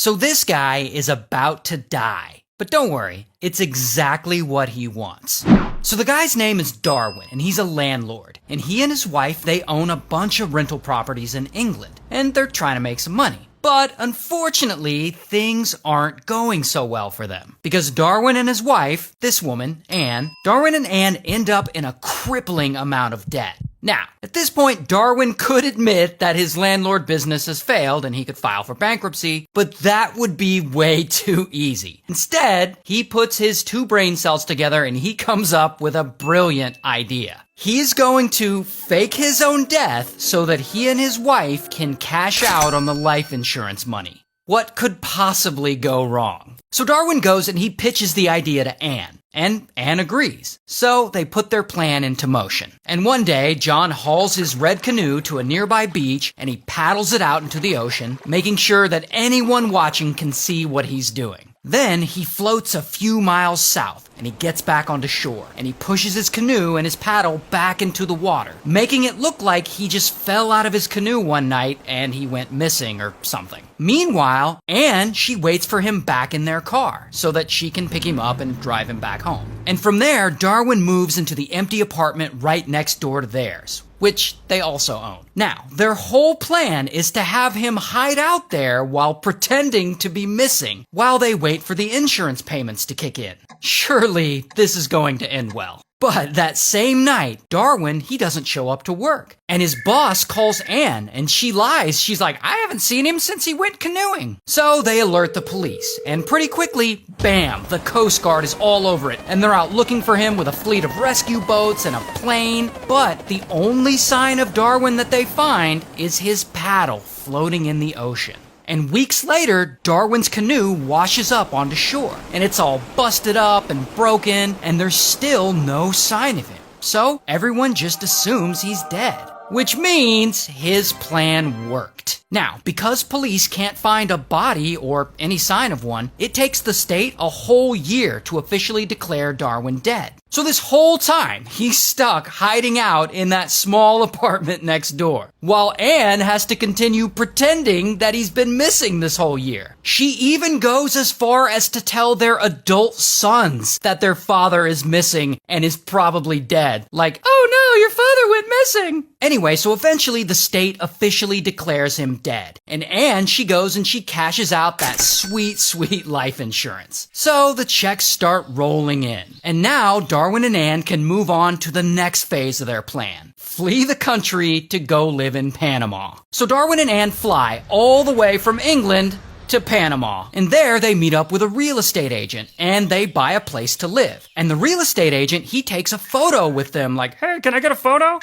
So this guy is about to die. But don't worry, it's exactly what he wants. So the guy's name is Darwin, and he's a landlord. And he and his wife, they own a bunch of rental properties in England. And they're trying to make some money. But unfortunately, things aren't going so well for them. Because Darwin and his wife, this woman, Anne, Darwin and Anne end up in a crippling amount of debt. Now, at this point, Darwin could admit that his landlord business has failed and he could file for bankruptcy, but that would be way too easy. Instead, he puts his two brain cells together and he comes up with a brilliant idea. He's going to fake his own death so that he and his wife can cash out on the life insurance money. What could possibly go wrong? So Darwin goes and he pitches the idea to Anne. And Anne agrees. So they put their plan into motion. And one day, John hauls his red canoe to a nearby beach and he paddles it out into the ocean, making sure that anyone watching can see what he's doing. Then he floats a few miles south and he gets back onto shore and he pushes his canoe and his paddle back into the water, making it look like he just fell out of his canoe one night and he went missing or something. Meanwhile, Anne, she waits for him back in their car so that she can pick him up and drive him back home. And from there, Darwin moves into the empty apartment right next door to theirs, which they also own. Now, their whole plan is to have him hide out there while pretending to be missing while they wait for the insurance payments to kick in. Surely, this is going to end well. But that same night, Darwin, he doesn't show up to work. And his boss calls Anne, and she lies. She's like, I haven't seen him since he went canoeing. So they alert the police. And pretty quickly, bam, the Coast Guard is all over it. And they're out looking for him with a fleet of rescue boats and a plane. But the only sign of Darwin that they find is his paddle floating in the ocean. And weeks later, Darwin's canoe washes up onto shore. And it's all busted up and broken, and there's still no sign of him. So everyone just assumes he's dead. Which means his plan worked. Now, because police can't find a body or any sign of one, it takes the state a whole year to officially declare Darwin dead. So this whole time, he's stuck hiding out in that small apartment next door, while Anne has to continue pretending that he's been missing this whole year. She even goes as far as to tell their adult sons that their father is missing and is probably dead. Like, oh no, your father went missing! Anyway, so eventually the state officially declares him dead. And Anne, she goes and she cashes out that sweet, sweet life insurance. So the checks start rolling in. And now Darwin and Anne can move on to the next phase of their plan. Flee the country to go live in Panama. So Darwin and Anne fly all the way from England to Panama. And there they meet up with a real estate agent and they buy a place to live. And the real estate agent, he takes a photo with them like, hey, can I get a photo?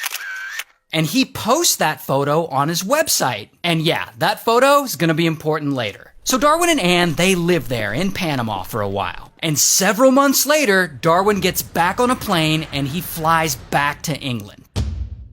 And he posts that photo on his website. And yeah, that photo is going to be important later. So Darwin and Anne, they live there in Panama for a while. And several months later, Darwin gets back on a plane and he flies back to England.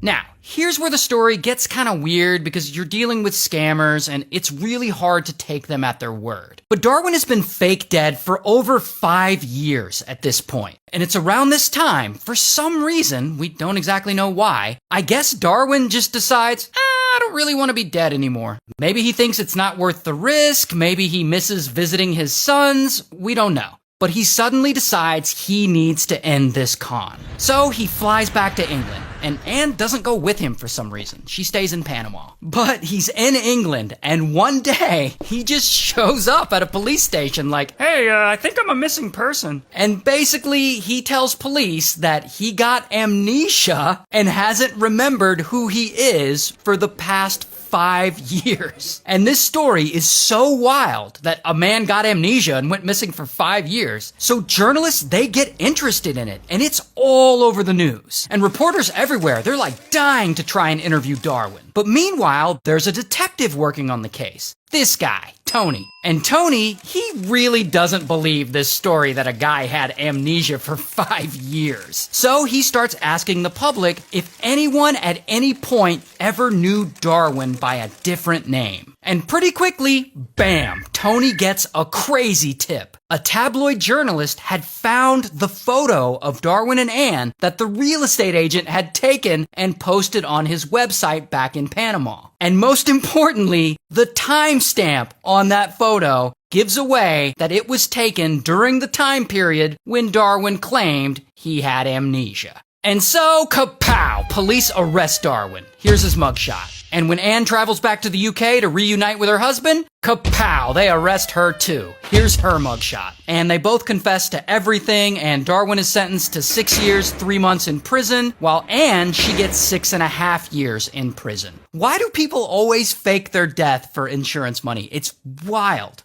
Now, here's where the story gets kind of weird because you're dealing with scammers and it's really hard to take them at their word. But Darwin has been fake dead for over 5 years at this point. And it's around this time, for some reason, we don't exactly know why, I guess Darwin just decides, I don't really want to be dead anymore. Maybe he thinks it's not worth the risk, maybe he misses visiting his sons, we don't know. But he suddenly decides he needs to end this con. So he flies back to England, and Anne doesn't go with him for some reason. She stays in Panama. But he's in England, and one day, he just shows up at a police station like, hey, I think I'm a missing person. And basically, he tells police that he got amnesia and hasn't remembered who he is for the past 5 years. And this story is so wild that a man got amnesia and went missing for 5 years. So journalists, they get interested in it and it's all over the news. And reporters everywhere, they're like dying to try and interview Darwin. But meanwhile, there's a detective working on the case. This guy, Tony. And Tony, he really doesn't believe this story that a guy had amnesia for 5 years. So he starts asking the public if anyone at any point ever knew Darwin by a different name. And pretty quickly, bam, Tony gets a crazy tip. A tabloid journalist had found the photo of Darwin and Ann that the real estate agent had taken and posted on his website back in Panama. And most importantly, the timestamp on that photo gives away that it was taken during the time period when Darwin claimed he had amnesia. And so, kapow! Police arrest Darwin. Here's his mugshot. And when Anne travels back to the UK to reunite with her husband, kapow! They arrest her too. Here's her mugshot. And they both confess to everything, and Darwin is sentenced to 6 years, 3 months in prison, while Anne, she gets 6.5 years in prison. Why do people always fake their death for insurance money? It's wild.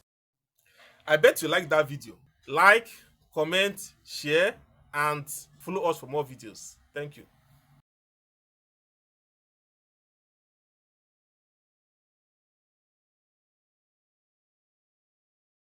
I bet you like that video. Like, comment, share, and follow us for more videos. Thank you.